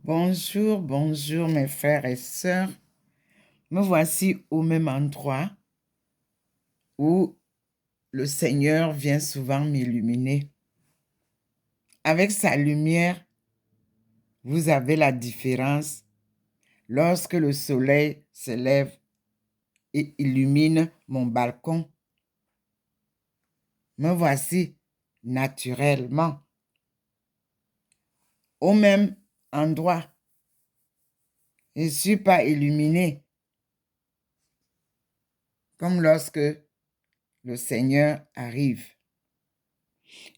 Bonjour, bonjour mes frères et sœurs. Me voici au même endroit où le Seigneur vient souvent m'illuminer. Avec sa lumière, vous avez la différence lorsque le soleil se lève et illumine mon balcon. Me voici naturellement au même endroit. Je ne suis pas illuminé comme lorsque le Seigneur arrive.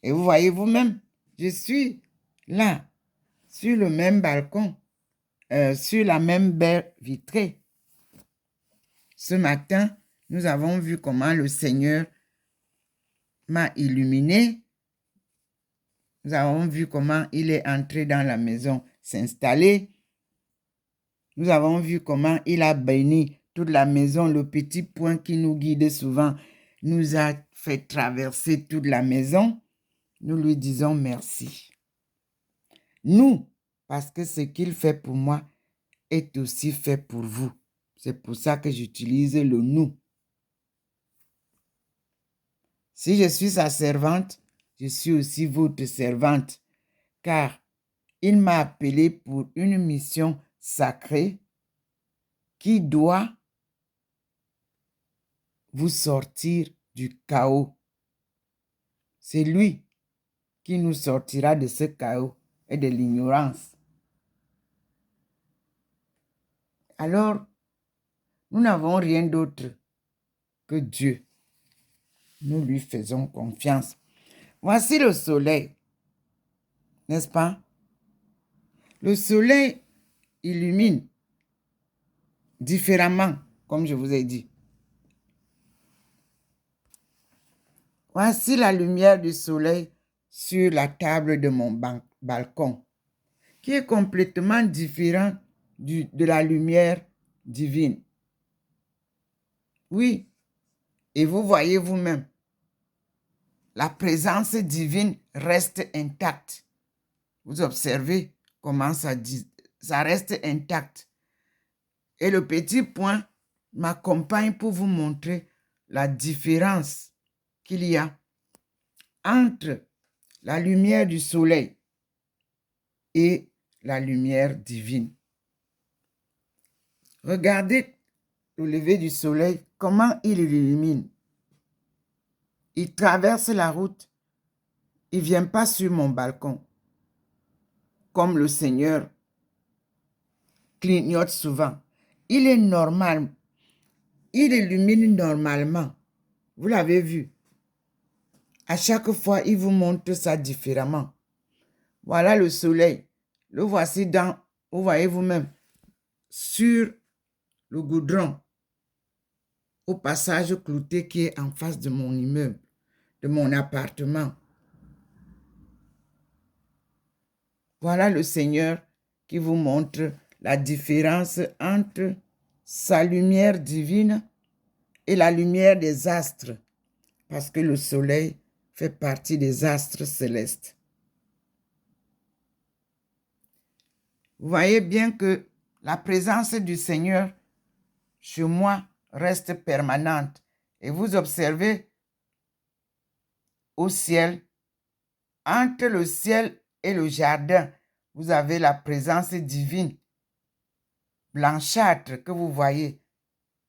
Et vous voyez vous-même, je suis là, sur le même balcon, sur la même baie vitrée. Ce matin, nous avons vu comment le Seigneur m'a illuminé. Nous avons vu comment il est entré dans la maison s'installer. Nous avons vu comment il a béni toute la maison. Le petit point qui nous guide souvent nous a fait traverser toute la maison. Nous lui disons merci. Nous, parce que ce qu'il fait pour moi est aussi fait pour vous. C'est pour ça que j'utilise le nous. Si je suis sa servante, je suis aussi votre servante, car il m'a appelé pour une mission sacrée qui doit vous sortir du chaos. C'est lui qui nous sortira de ce chaos et de l'ignorance. Alors, nous n'avons rien d'autre que Dieu. Nous lui faisons confiance. Voici le soleil, n'est-ce pas? Le soleil illumine différemment, comme je vous ai dit. Voici la lumière du soleil sur la table de mon balcon, qui est complètement différent de la lumière divine. Oui, et vous voyez vous-même, la présence divine reste intacte. Vous observez comment ça reste intact. Et le petit point m'accompagne pour vous montrer la différence qu'il y a entre la lumière du soleil et la lumière divine. Regardez le lever du soleil, comment il illumine. Il traverse la route, il ne vient pas sur mon balcon, comme le Seigneur clignote souvent. Il est normal, il illumine normalement. Vous l'avez vu. À chaque fois, il vous montre ça différemment. Voilà le soleil. Le voici vous voyez vous-même, sur le goudron, au passage clouté qui est en face de mon immeuble, de mon appartement. Voilà le Seigneur qui vous montre la différence entre sa lumière divine et la lumière des astres, parce que le soleil fait partie des astres célestes. Vous voyez bien que la présence du Seigneur chez moi reste permanente. Et vous observez au ciel, entre le ciel et le jardin, vous avez la présence divine blanchâtre que vous voyez,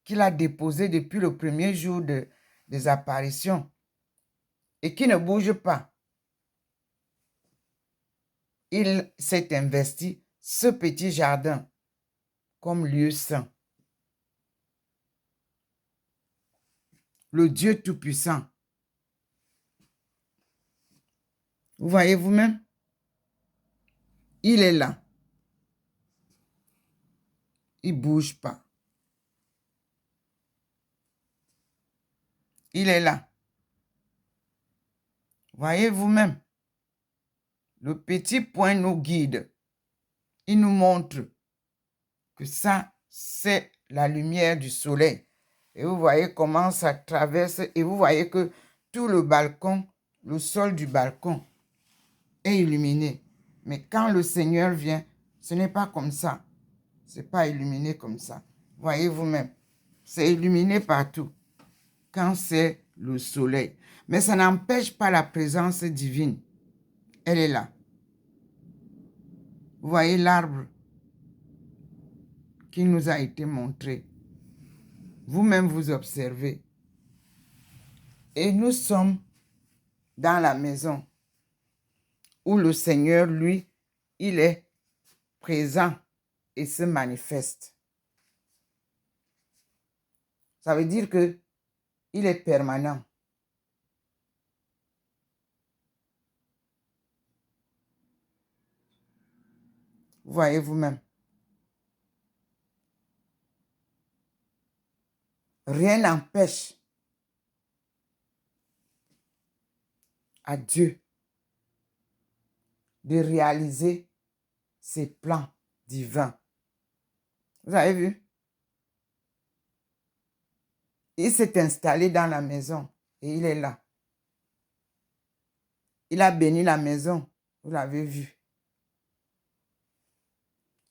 qu'il a déposée depuis le premier jour des apparitions et qui ne bouge pas. Il s'est investi ce petit jardin comme lieu saint. Le Dieu Tout-Puissant. Vous voyez vous-même? Il est là. Il ne bouge pas. Il est là. Voyez vous-même. Le petit point nous guide. Il nous montre que ça, c'est la lumière du soleil. Et vous voyez comment ça traverse. Et vous voyez que tout le balcon, le sol du balcon est illuminé. Mais quand le Seigneur vient, Ce n'est pas comme ça. Ce n'est pas illuminé comme ça. Voyez vous-même. C'est illuminé partout quand c'est le soleil. Mais ça n'empêche pas la présence divine. Elle est là. Vous voyez l'arbre qui nous a été montré. Vous-même vous observez. Et nous sommes dans la maison où le Seigneur, lui, il est présent et se manifeste. Ça veut dire que il est permanent. Vous voyez vous-même. Rien n'empêche à Dieu de réaliser ses plans divins. Vous avez vu? Il s'est installé dans la maison et il est là. Il a béni la maison. Vous l'avez vu.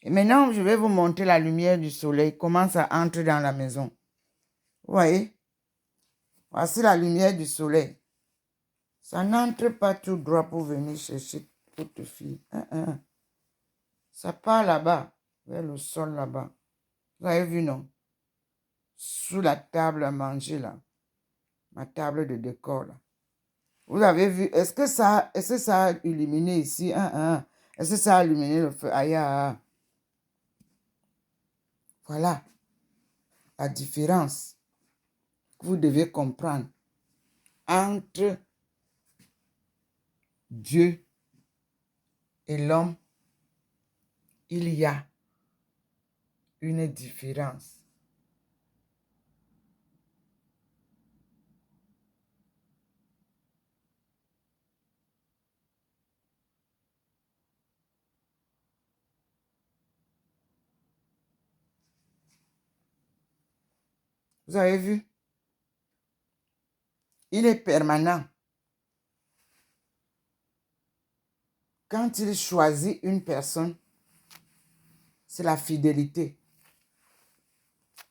Et maintenant, je vais vous montrer la lumière du soleil, comment ça entre dans la maison. Vous voyez? Voici la lumière du soleil. Ça n'entre pas tout droit pour venir chercher votre fille. Ça part là-bas, vers le sol là-bas. Vous avez vu, non? Sous la table à manger, là. Ma table de décor, là. Vous avez vu? Est-ce que ça a illuminé ici? Est-ce que ça a illuminé le feu? Aïe, aïe. Voilà la différence que vous devez comprendre entre Dieu et l'homme. Il y a une différence. Vous avez vu? Il est permanent. Quand il choisit une personne, c'est la fidélité.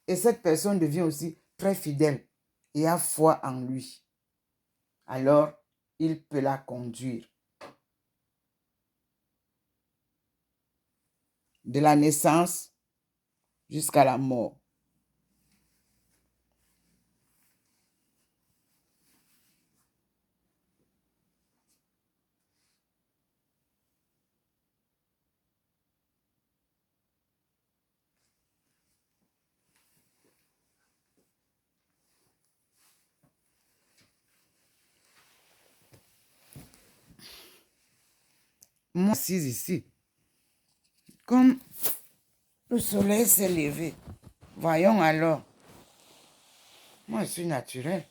Et cette personne devient aussi très fidèle et a foi en lui. Alors, il peut la conduire. De la naissance jusqu'à la mort. Moi, je suis ici. Comme le soleil s'est levé, voyons alors. Moi, je suis naturel.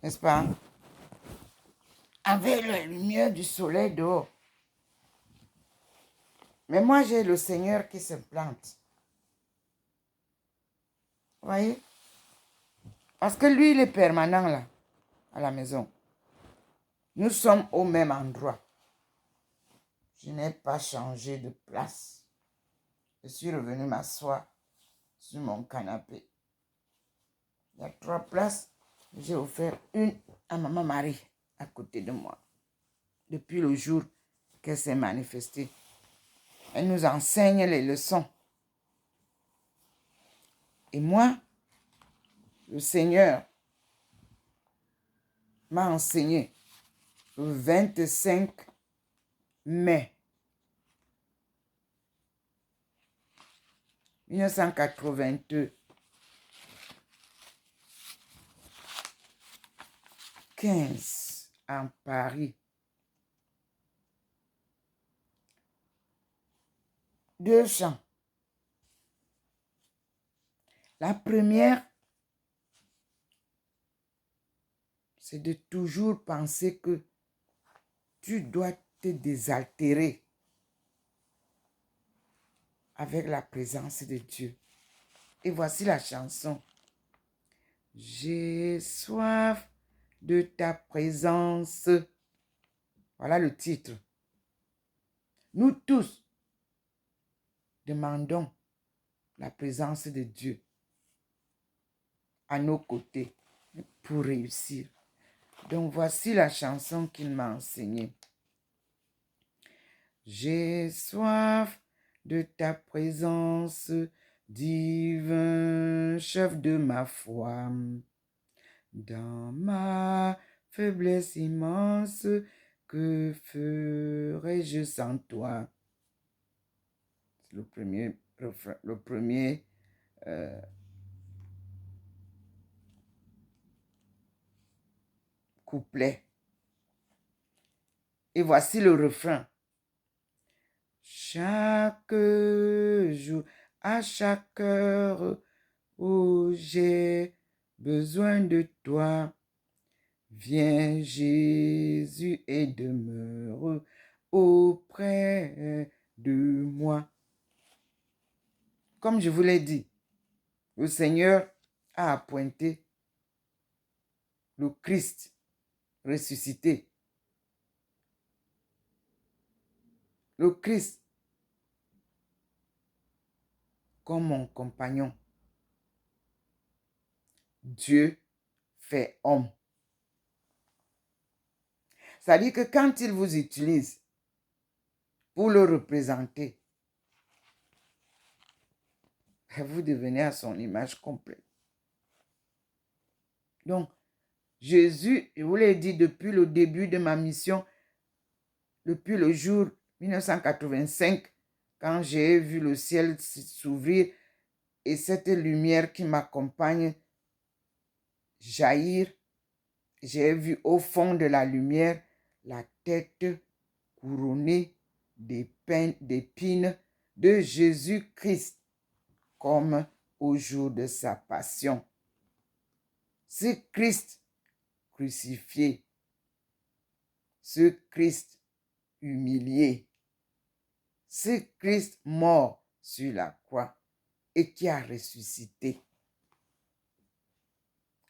N'est-ce pas? Avec la lumière du soleil dehors. Mais moi, j'ai le Seigneur qui se plante. Vous voyez? Parce que lui, il est permanent là, à la maison. Nous sommes au même endroit. Je n'ai pas changé de place. Je suis revenu m'asseoir sur mon canapé. Il y a 3 places. J'ai offert une à maman Marie à côté de moi. Depuis le jour qu'elle s'est manifestée. Elle nous enseigne les leçons. Et moi, le Seigneur m'a enseigné le 25 mai 1982. 15 en Paris. 2 chants. La première, c'est de toujours penser que tu dois te désaltérer avec la présence de Dieu. Et voici la chanson. J'ai soif de ta présence. Voilà le titre. Nous tous demandons la présence de Dieu à nos côtés pour réussir. Donc voici la chanson qu'il m'a enseignée. J'ai soif de ta présence, divin chef de ma foi. Dans ma faiblesse immense, que ferais-je sans toi? C'est le premier refrain, le premier couplet. Et voici le refrain. Chaque jour, à chaque heure où j'ai besoin de toi, viens Jésus et demeure auprès de moi. Comme je vous l'ai dit, le Seigneur a appointé le Christ ressuscité. Le Christ comme mon compagnon. Dieu fait homme. C'est-à-dire que quand il vous utilise pour le représenter, vous devenez à son image complète. Donc, Jésus, je vous l'ai dit depuis le début de ma mission, depuis le jour 1985, quand j'ai vu le ciel s'ouvrir et cette lumière qui m'accompagne jaillir, j'ai vu au fond de la lumière la tête couronnée d'épines de Jésus-Christ, comme au jour de sa passion. Ce Christ crucifié, ce Christ humilié, ce Christ mort sur la croix et qui a ressuscité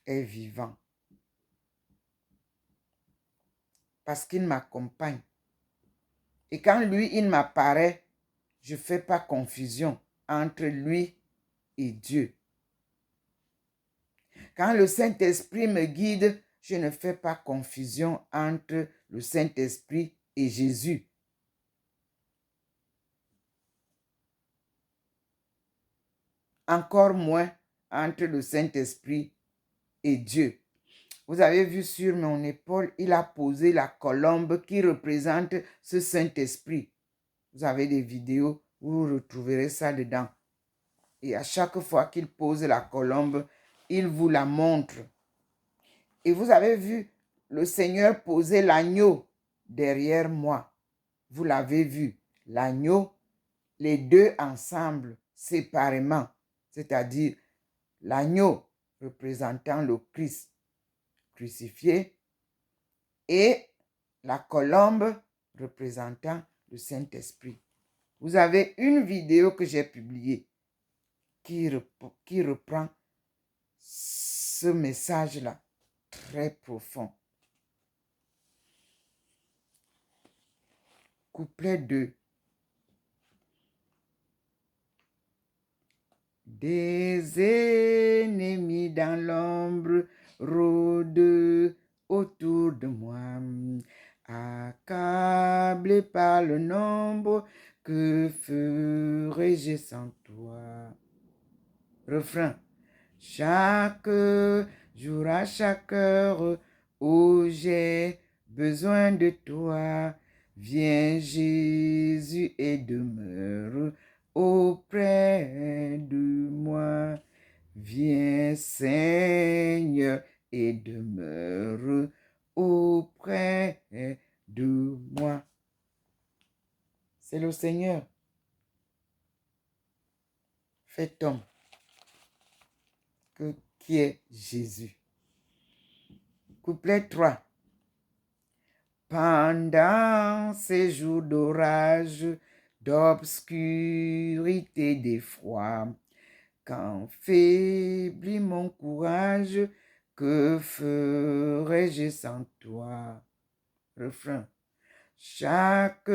est vivant. Parce qu'il m'accompagne. Et quand lui, il m'apparaît, je ne fais pas confusion entre lui et Dieu. Quand le Saint-Esprit me guide, je ne fais pas confusion entre le Saint-Esprit et Jésus. Encore moins entre le Saint-Esprit et Dieu. Vous avez vu sur mon épaule, il a posé la colombe qui représente ce Saint-Esprit. Vous avez des vidéos où vous retrouverez ça dedans. Et à chaque fois qu'il pose la colombe, il vous la montre. Et vous avez vu le Seigneur poser l'agneau derrière moi. Vous l'avez vu. L'agneau, les deux ensemble, séparément. C'est-à-dire l'agneau représentant le Christ crucifié et la colombe représentant le Saint-Esprit. Vous avez une vidéo que j'ai publiée qui reprend ce message-là très profond. Couplet 2. Des ennemis dans l'ombre rôdent autour de moi, accablé par le nombre, que ferais-je sans toi? Refrain. Chaque jour, à chaque heure où j'ai besoin de toi, viens Jésus et demeure auprès de moi. Viens Seigneur et demeure auprès de moi. C'est le Seigneur. Fait homme. Qui est Jésus. Couplet 3. Pendant ces jours d'orage, d'obscurité, d'effroi, quand faiblit mon courage, que ferais-je sans toi? Refrain. Chaque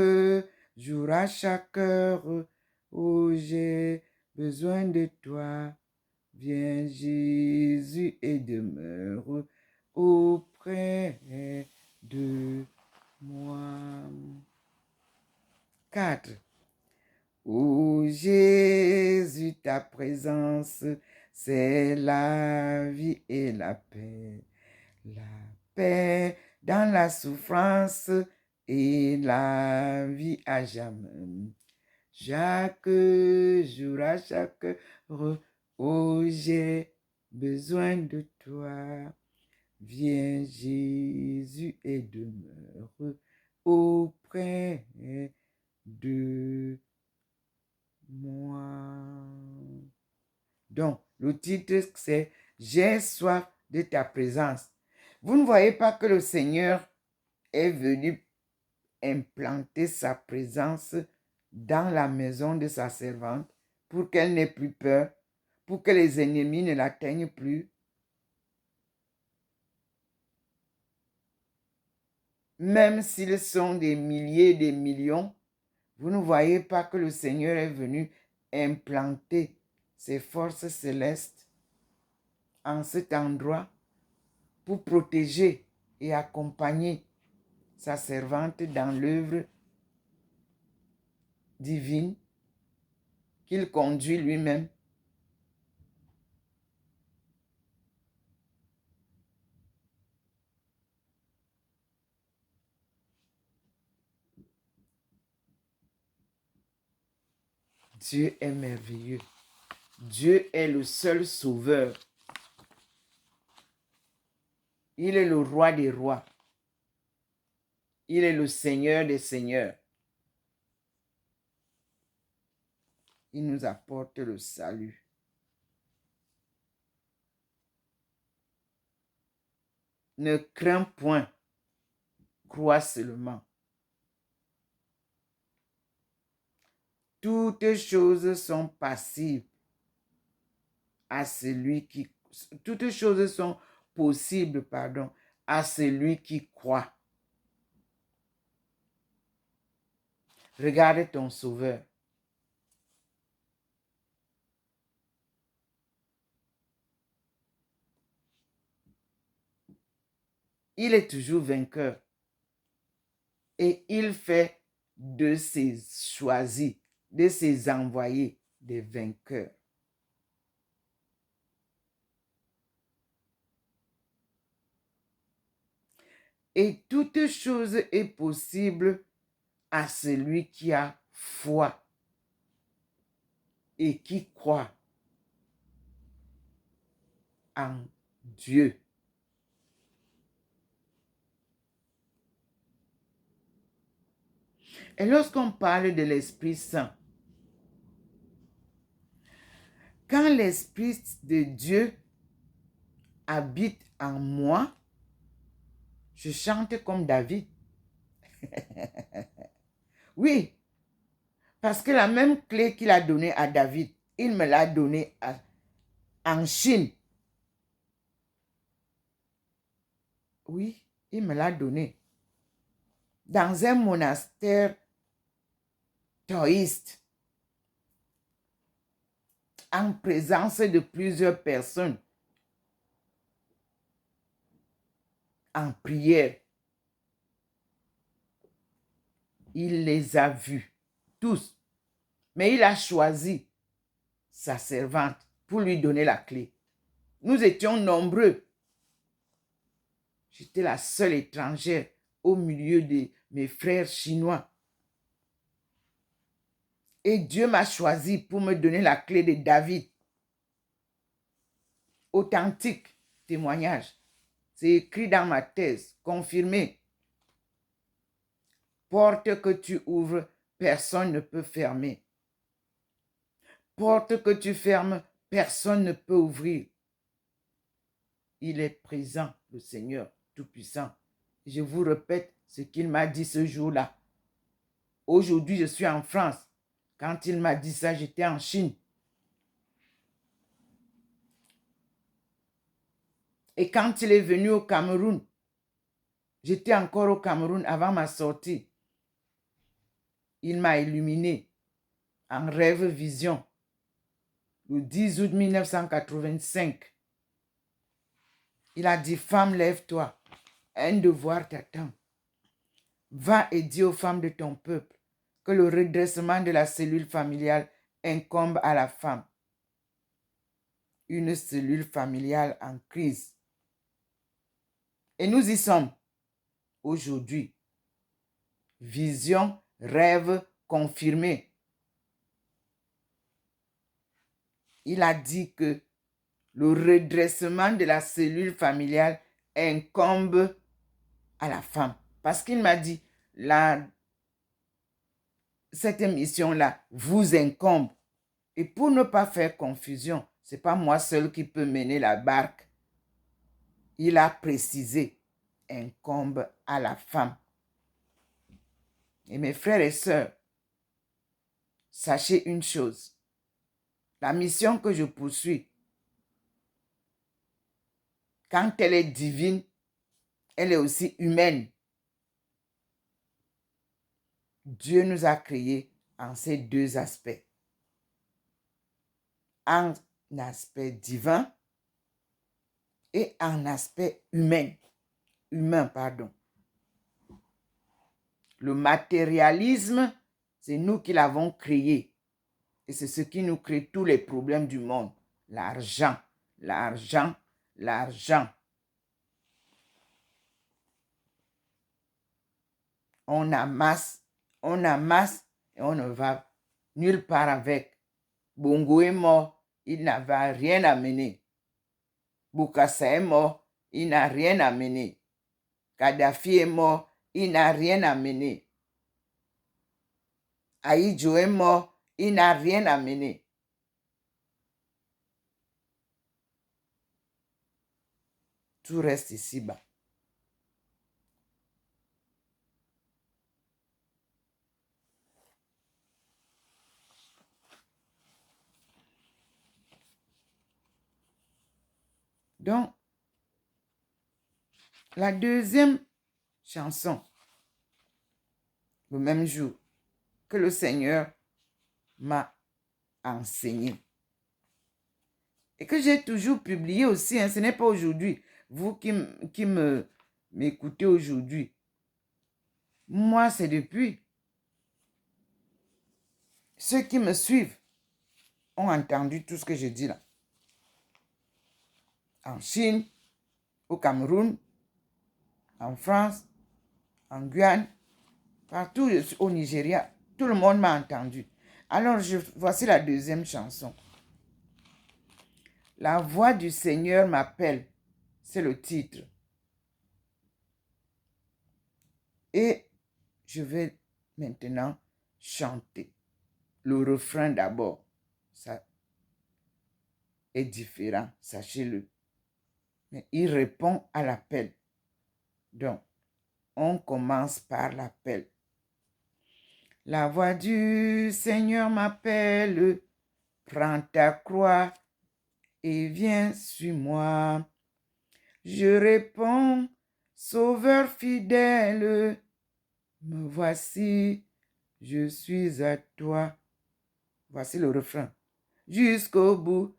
jouera chaque heure. Oh, j'ai besoin de toi. Viens Jésus et demeure auprès de moi. 4. Ô Jésus, ta présence, c'est la vie et la paix. La paix dans la souffrance et la vie à jamais. Chaque jour, à chaque heure, oh, j'ai besoin de toi. Viens Jésus et demeure auprès de moi. Donc, le titre, c'est J'ai soif de ta présence. Vous ne voyez pas que le Seigneur est venu implanter sa présence dans la maison de sa servante pour qu'elle n'ait plus peur, pour que les ennemis ne l'atteignent plus. Même s'ils sont des milliers, des millions, vous ne voyez pas que le Seigneur est venu implanter ses forces célestes en cet endroit pour protéger et accompagner sa servante dans l'œuvre divine qu'il conduit lui-même. Dieu est merveilleux. Dieu est le seul sauveur. Il est le roi des rois. Il est le Seigneur des seigneurs. Il nous apporte le salut. Ne crains point, crois seulement. Toutes choses sont passibles à celui qui... Toutes choses sont possibles, pardon, à celui qui croit. Regarde ton sauveur. Il est toujours vainqueur. Et il fait de ses choisis, de ses envoyés, des vainqueurs. Et toute chose est possible à celui qui a foi et qui croit en Dieu. Et lorsqu'on parle de l'Esprit Saint, quand l'Esprit de Dieu habite en moi, je chante comme David. Oui, parce que la même clé qu'il a donnée à David, il me l'a donnée en Chine. Oui, il me l'a donnée. Dans un monastère taoïste, en présence de plusieurs personnes, en prière. Il les a vus, tous. Mais il a choisi sa servante pour lui donner la clé. Nous étions nombreux. J'étais la seule étrangère au milieu de mes frères chinois. Et Dieu m'a choisi pour me donner la clé de David. Authentique témoignage. C'est écrit dans ma thèse, confirmé. Porte que tu ouvres, personne ne peut fermer. Porte que tu fermes, personne ne peut ouvrir. Il est présent, le Seigneur Tout-Puissant. Je vous répète ce qu'il m'a dit ce jour-là. Aujourd'hui, je suis en France. Quand il m'a dit ça, j'étais en Chine. Et quand il est venu au Cameroun, j'étais encore au Cameroun avant ma sortie. il m'a illuminé en rêve vision le 10 août 1985. Il a dit, femme, lève-toi, un devoir t'attend. Va et dis aux femmes de ton peuple que le redressement de la cellule familiale incombe à la femme. Une cellule familiale en crise. Et nous y sommes aujourd'hui. Vision, rêve confirmé. Il a dit que le redressement de la cellule familiale incombe à la femme. Parce qu'il m'a dit, cette mission-là vous incombe. Et pour ne pas faire confusion, ce n'est pas moi seul qui peux mener la barque. Il a précisé, incombe à la femme. Et mes frères et sœurs, sachez une chose. La mission que je poursuis, quand elle est divine, elle est aussi humaine. Dieu nous a créés en ces deux aspects. En aspect divin et en aspect humain. Le matérialisme, c'est nous qui l'avons créé. Et c'est ce qui nous crée tous les problèmes du monde. L'argent, l'argent, l'argent. On amasse et on ne va nulle part avec. Bongo est mort, il n'avait rien amené. Bokassa est mort, il n'a rien amené. Kadhafi est mort, il n'a rien amené. Ahidjo est mort, il n'a rien amené. Tout reste ici-bas. Donc, la deuxième chanson, le même jour, que le Seigneur m'a enseigné et que j'ai toujours publié aussi, ce n'est pas aujourd'hui, vous qui m'écoutez aujourd'hui, moi c'est depuis. Ceux qui me suivent ont entendu tout ce que je dis là. En Chine, au Cameroun, en France, en Guyane, partout au Nigeria, tout le monde m'a entendu. Alors, voici la deuxième chanson. La voix du Seigneur m'appelle, c'est le titre. Et je vais maintenant chanter. Le refrain d'abord, ça est différent, sachez-le. Mais il répond à l'appel. Donc, on commence par l'appel. La voix du Seigneur m'appelle, prends ta croix et viens sur moi. Je réponds, Sauveur fidèle, me voici, je suis à toi. Voici le refrain. Jusqu'au bout,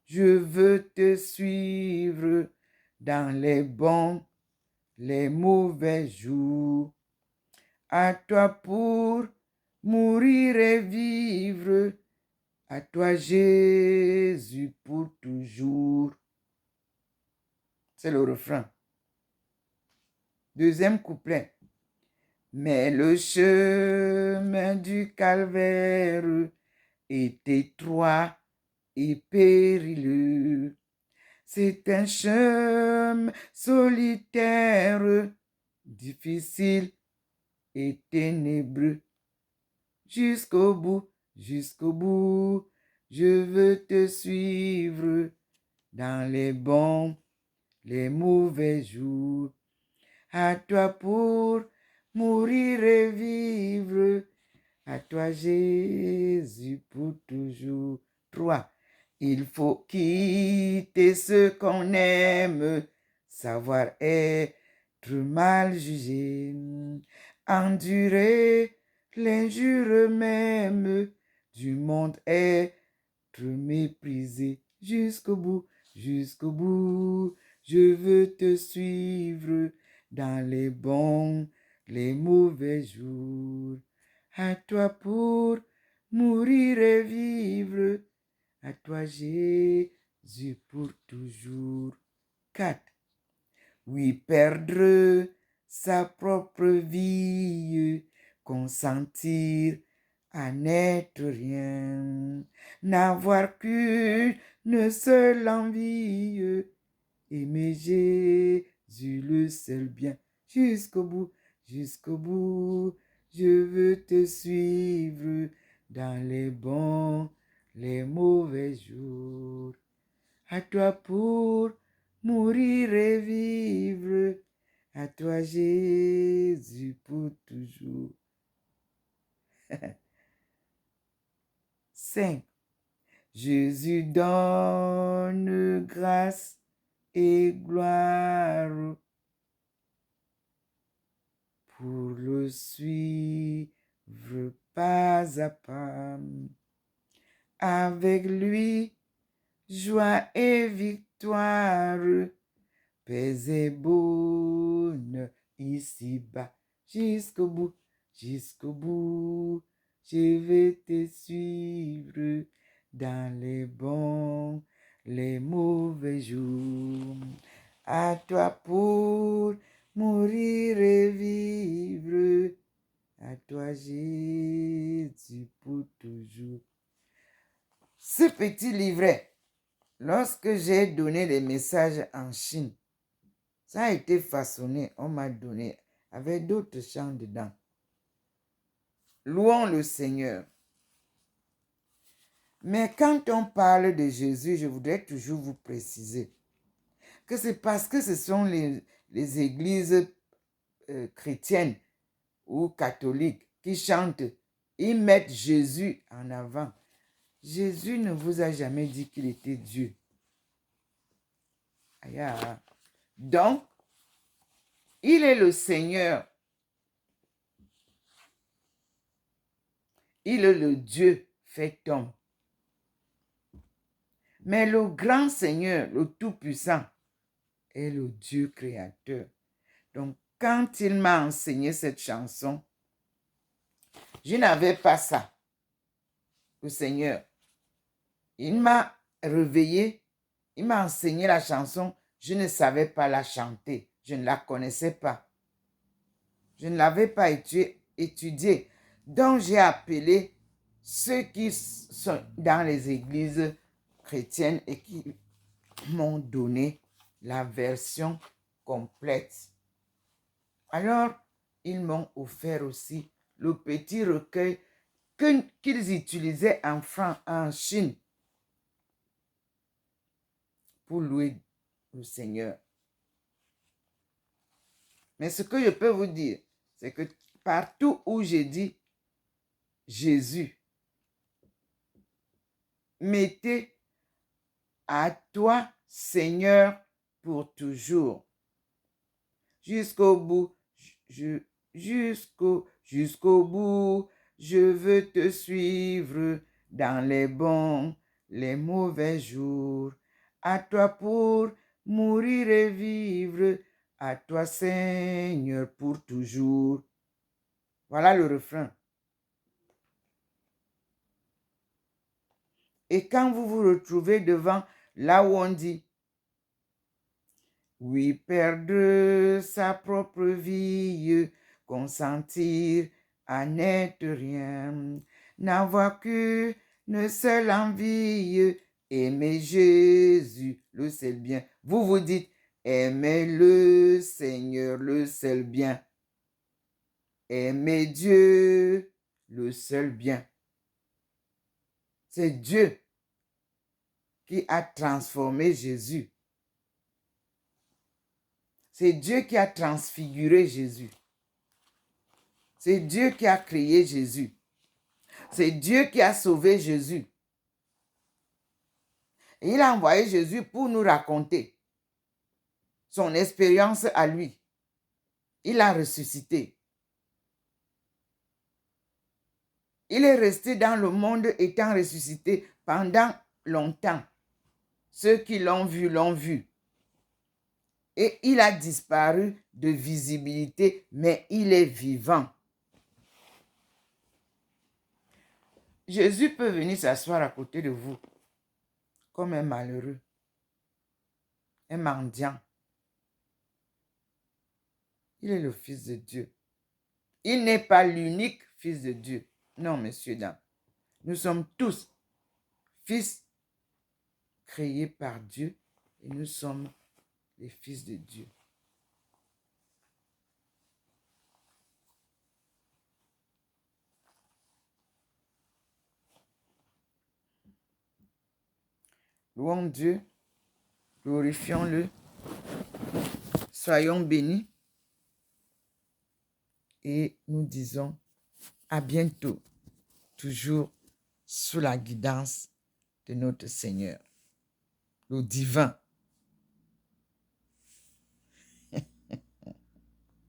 je veux te suivre dans les bons, les mauvais jours. À toi pour mourir et vivre, à toi Jésus pour toujours. C'est le refrain. Deuxième couplet. Mais le chemin du calvaire est étroit et périlleux. C'est un chemin solitaire, difficile et ténébreux. Jusqu'au bout, je veux te suivre dans les bons, les mauvais jours. À toi pour mourir et vivre, à toi Jésus pour toujours. 3. Il faut quitter ce qu'on aime, savoir être mal jugé. endurer l'injure même du monde, être méprisé jusqu'au bout, jusqu'au bout. Je veux te suivre dans les bons, les mauvais jours. À toi pour mourir et vivre, à toi Jésus pour toujours. 4. Oui, perdre sa propre vie, consentir à n'être rien, n'avoir qu'une seule envie, aimer Jésus le seul bien, jusqu'au bout, jusqu'au bout. Je veux te suivre dans les bons, les mauvais jours. À toi pour mourir et vivre, à toi Jésus pour toujours. 5. Jésus donne grâce et gloire pour le suivre pas à pas. Avec lui, joie et victoire, paix et bonheur ici-bas, jusqu'au bout, jusqu'au bout. Je vais te suivre dans les bons, les mauvais jours. À toi pour mourir et vivre, à toi Jésus pour toujours. Ce petit livret, lorsque j'ai donné les messages en Chine, ça a été façonné, on m'a donné, avec d'autres chants dedans. Louons le Seigneur. Mais quand on parle de Jésus, je voudrais toujours vous préciser que c'est parce que ce sont les églises chrétiennes ou catholiques qui chantent, ils mettent Jésus en avant. Jésus ne vous a jamais dit qu'il était Dieu. Aïe. Donc, il est le Seigneur. Il est le Dieu fait homme. Mais le grand Seigneur, le Tout-Puissant, est le Dieu créateur. Donc, quand il m'a enseigné cette chanson, je n'avais pas ça. Le Seigneur, il m'a réveillé, il m'a enseigné la chanson, je ne savais pas la chanter, je ne la connaissais pas. Je ne l'avais pas étudiée. Donc, j'ai appelé ceux qui sont dans les églises chrétiennes et qui m'ont donné la version complète. Alors, ils m'ont offert aussi le petit recueil qu'ils utilisaient en Chine pour louer le Seigneur. Mais ce que je peux vous dire, c'est que partout où j'ai dit Jésus, mettez à toi, Seigneur, pour toujours. Jusqu'au bout, jusqu'au bout, je veux te suivre dans les bons, les mauvais jours. À toi pour mourir et vivre, à toi, Seigneur, pour toujours. Voilà le refrain. Et quand vous vous retrouvez devant là où on dit oui, perdre sa propre vie, consentir à n'être rien, n'avoir qu'une seule envie, aimer Jésus, le seul bien. Vous vous dites, aimez le Seigneur, le seul bien. Aimez Dieu, le seul bien. C'est Dieu qui a transformé Jésus. C'est Dieu qui a transfiguré Jésus. C'est Dieu qui a créé Jésus. C'est Dieu qui a sauvé Jésus. Et il a envoyé Jésus pour nous raconter son expérience à lui. Il a ressuscité. Il est resté dans le monde étant ressuscité pendant longtemps. Ceux qui l'ont vu, l'ont vu. Et il a disparu de visibilité, mais il est vivant. Jésus peut venir s'asseoir à côté de vous comme un malheureux, un mendiant. Il est le Fils de Dieu. Il n'est pas l'unique Fils de Dieu. Non, messieurs, dames. Nous sommes tous fils créés par Dieu et nous sommes les fils de Dieu. Louons Dieu, glorifions-le, soyons bénis et nous disons à bientôt, toujours sous la guidance de notre Seigneur, le divin.